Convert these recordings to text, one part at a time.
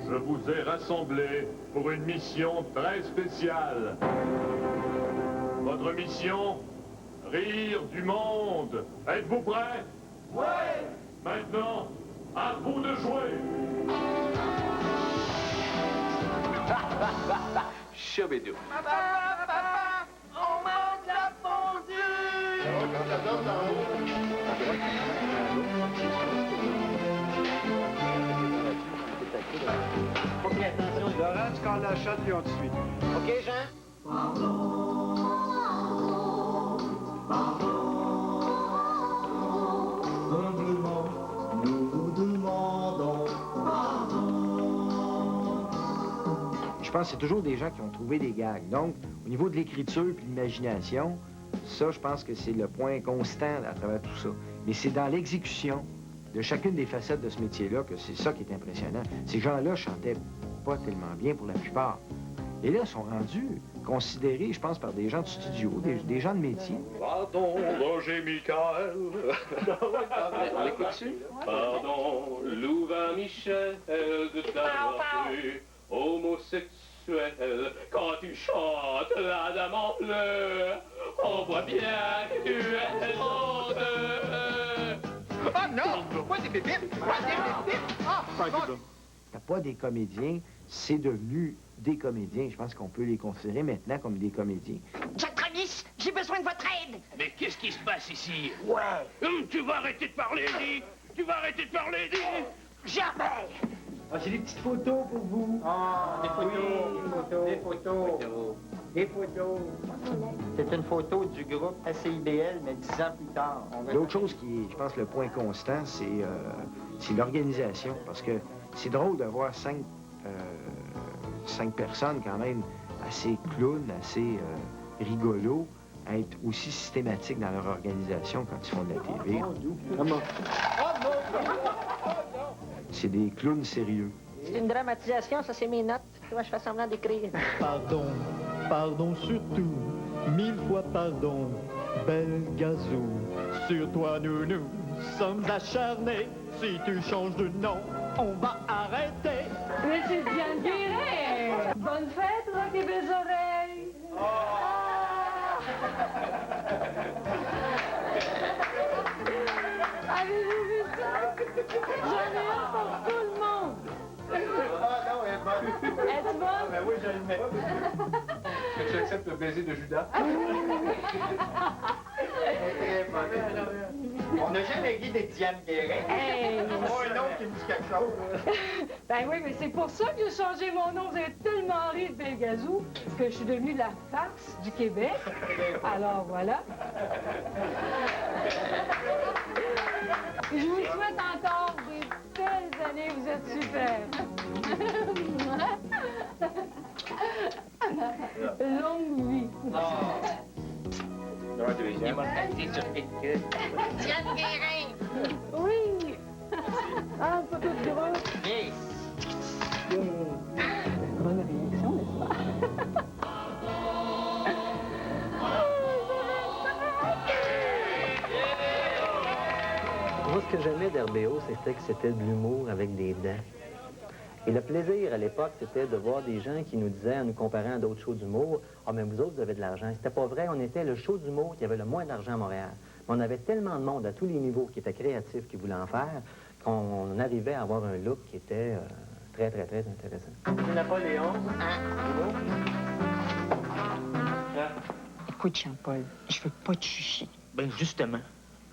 Je vous ai rassemblés pour une mission très spéciale. Votre mission, rire du monde. Êtes-vous prêts? Oui! Maintenant, à vous de jouer! Choubidou. Papa, on mange la fondue! OK, attention, Laurent, tu calls la shot, puis on te suit. OK, Jean? Humblement, nous vous demandons pardon. Je pense que c'est toujours des gens qui ont trouvé des gags. Donc, au niveau de l'écriture et de l'imagination, ça, je pense que c'est le point constant à travers tout ça. Mais c'est dans l'exécution de chacune des facettes de ce métier-là que c'est ça qui est impressionnant. Ces gens-là chantaient pas tellement bien pour la plupart. Et là, ils sont rendus considérés, je pense, par des gens de studio, des gens de métier. Pardon, Roger Michael. On l'écoute-tu? Pardon, Louvain Michel, de t'avoir cru homosexuel. Quand tu chantes, la dame en pleurs. On voit bien que tu es honte. Oh non! Quoi des bébites? Quoi des bébites? Ah! T'as pas des comédiens, c'est devenu des comédiens. Je pense qu'on peut les considérer maintenant comme des comédiens. Jack Travis, j'ai besoin de votre aide. Mais qu'est-ce qui se passe ici? Ouais. Tu vas arrêter de parler, dis! Tu vas arrêter de parler, dis! Jamais. Ah, j'ai des petites photos pour vous. Ah, des photos, des photos. Des photos. C'est une photo du groupe SCIBL, mais 10 ans plus tard. L'autre chose qui est, je pense, le point constant, c'est l'organisation. Parce que c'est drôle de voir cinq personnes quand même assez clowns, assez rigolos, être aussi systématiques dans leur organisation quand ils font de la TV. C'est des clowns sérieux. C'est une dramatisation, ça c'est mes notes. Tu vois, je fais semblant d'écrire. Pardon, pardon surtout, 1000 fois pardon, bel gazou. Sur toi nous sommes acharnés. Si tu changes de nom, on va arrêter. Mais c'est Diane Guérin! Bonne fête, Rock et Belles Oreilles! Avez-vous vu ça? J'en ai un pour tout le monde! Ah non, elle est bonne. Est-ce bon? Ben oui, je l'aimais. Est-ce que tu acceptes le baiser de Judas? Elle est très bonne. On n'a jamais ri des Diane Guérin. Hey! Un nom qui me dit quelque chose. Ben oui, mais c'est pour ça que j'ai changé mon nom. Vous avez tellement ri de Belgazou que je suis devenue la farce du Québec. Alors voilà. Je vous souhaite encore des belles années. Vous êtes super. Longue vie. Diane Guérin. Oui. Ah, pas toute grosse. Hey. Bonne réaction, n'est-ce pas? Moi, ce que j'aimais d'RBO, c'était que c'était de l'humour avec des dents. Et le plaisir, à l'époque, c'était de voir des gens qui nous disaient, en nous comparant à d'autres shows d'humour, « Ah, mais vous autres, vous avez de l'argent. » C'était pas vrai. On était le show d'humour qui avait le moins d'argent à Montréal. Mais on avait tellement de monde à tous les niveaux qui était créatif, qui voulait en faire, qu'on arrivait à avoir un look qui était très, très, très intéressant. Napoléon. Écoute, Jean-Paul, je veux pas te chucher. Ben justement,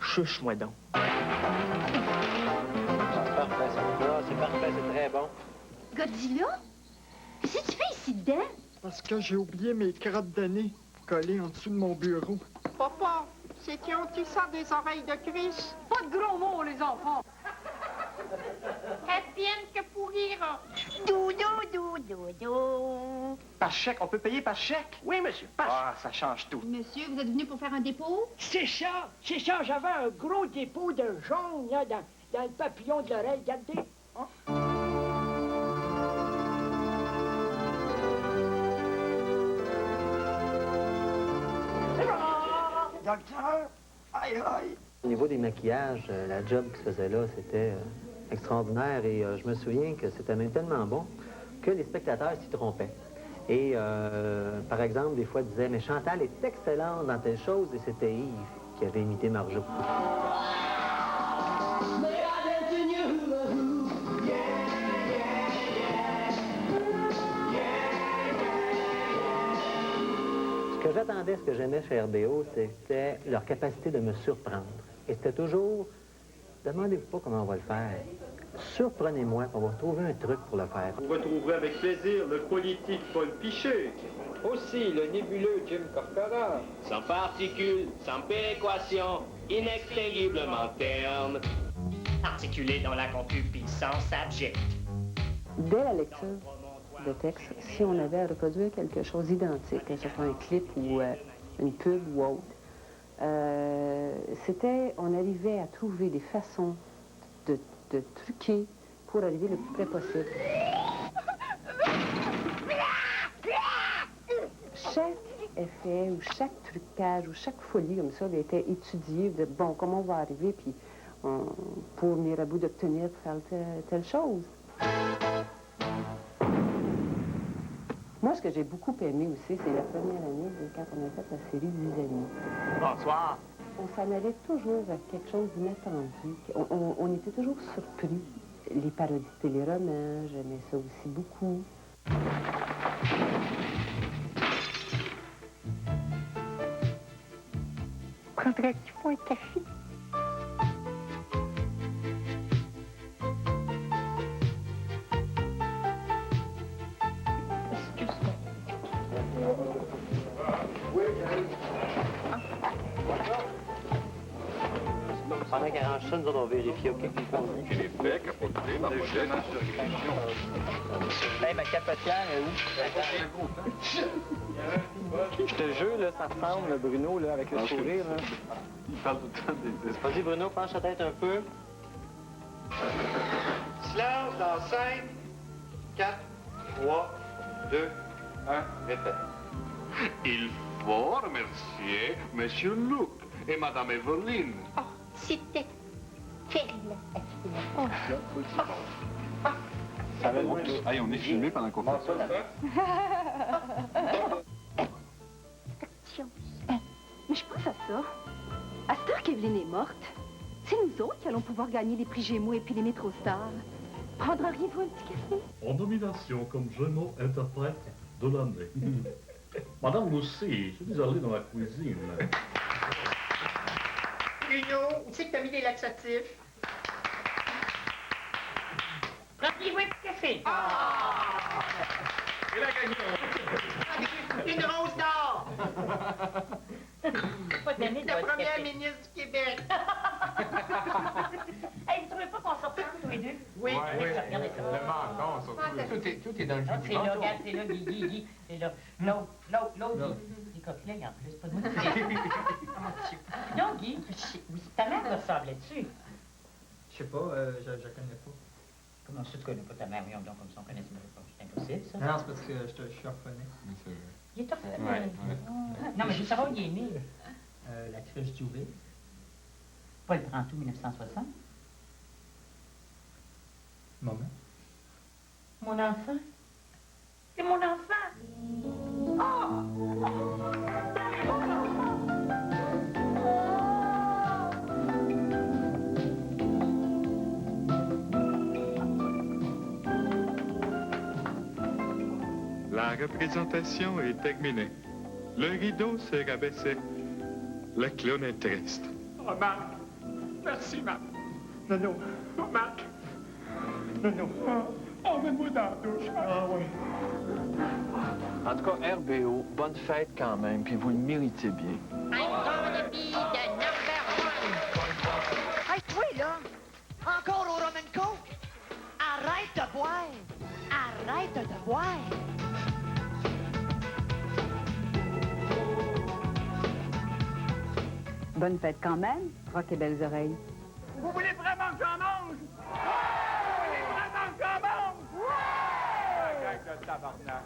chuche-moi donc. Parfait, ça. C'est parfait, c'est très bon. Godzilla? Qu'est-ce que tu fais ici dedans? Parce que j'ai oublié mes crottes de nez collées en dessous de mon bureau. Papa, c'est qui ont-tu ça des oreilles de Chris? Pas de gros mots, les enfants. Elles viennent que pour rire. Doudou. Par chèque, on peut payer par chèque? Oui, monsieur. Ah, ça change tout. Monsieur, vous êtes venu pour faire un dépôt? C'est ça. J'avais un gros dépôt de jaune, là, dans le papillon de l'oreille. Regardez. Hein? Docteur, aïe aïe. Au niveau des maquillages, la job qui se faisait là, c'était extraordinaire. Et je me souviens que c'était même tellement bon que les spectateurs s'y trompaient. Et, par exemple, des fois, disaient, mais Chantal est excellente dans telle chose, et c'était Yves qui avait imité Marjo. Ce que j'attendais, ce que j'aimais chez RBO, c'était leur capacité de me surprendre. Et c'était toujours, demandez-vous pas comment on va le faire. Surprenez-moi, on va trouver un truc pour le faire. Vous retrouverez avec plaisir le politique Paul Pichet. Aussi le nébuleux Jim Corcoran. Sans particules, sans péréquation, inextinguiblement terne. Articulé dans la concupiscence abjecte. Dès la lecture de texte, si on avait à reproduire quelque chose d'identique, que ce soit un clip ou une pub ou autre, on arrivait à trouver des façons de truquer pour arriver le plus près possible. Chaque effet ou chaque trucage ou chaque folie comme ça était étudié de bon, comment on va arriver puis pour venir à bout d'obtenir faire telle chose. Moi, ce que j'ai beaucoup aimé aussi, c'est la première année, quand on a fait la série 10 amis. Bonsoir. On s'en allait toujours à quelque chose d'inattendu. On était toujours surpris. Les parodies de téléromans, j'aimais ça aussi beaucoup. Prendrais-tu un café? Pendant qu'elle arrange ça, nous autres, on va vérifier, OK? Québec, capoté, ma prochaine insurrection. Hey, ma cafetière est où? Je te jure, là, ça ressemble, le Bruno, là, avec le sourire, là. Il parle tout le temps des... Vas-y, Bruno, penche la tête un peu. Silence dans 5, 4, 3, 2, 1, répète. Il faut remercier Monsieur Luc et Madame Evelyne. Oh, c'était terrible. Oh. Ça va être... Hey, on est filmé pendant qu'on fait ça. Mais je pense à ça. À cette heure qu'Evelyne est morte, c'est nous autres qui allons pouvoir gagner les prix Gémeaux et puis les Métro-Stars. Prendriez-vous un petit café? En nomination comme Gémeaux interprète de l'année. Madame Lucie, je suis allé dans la cuisine. Bruno, où c'est que t'as mis les laxatifs? Prends-lui un petit café. Il a gagné. Une rose d'or. La première ministre du Québec. Hey, vous trouvez pas qu'on sort tous les deux? Oui, regardez ça. Le menton, surtout. Tout est dans le jus du C'est là, menton. regarde, c'est là, Guy. C'est là. L'autre, des coquilles en plus, pas de moi. Non, Guy, ta mère ressemblait-tu? Je sais pas, je la connais pas. Comment ça, tu connais pas ta mère? Voyons donc, comme ça, on connaît pas. C'est impossible, ça. Non, c'est parce que je suis orphelin. Il est orphelin. Non, mais je veux savoir où il est né. La crèche Djouville. Pas le 30 août 1960. Maman? Mon enfant. C'est mon enfant. La représentation est terminée. Le rideau s'est rabaissé. Le clown est triste. Oh, Marc. Merci, Marc. Non. Oh, Marc. Non. Oh, mets-moi dans la douche. Ah, oui. En tout cas, RBO, bonne fête quand même, puis vous le méritez bien. I'm gonna be the number one. Hey, toi, là! Encore au rum and coke? Arrête de boire! Arrête de boire! Bonne fête quand même, rock et belles oreilles. Vous voulez vraiment que j'en mange? Vous voulez vraiment que j'en mange? Ouais! Gang de tabarnak.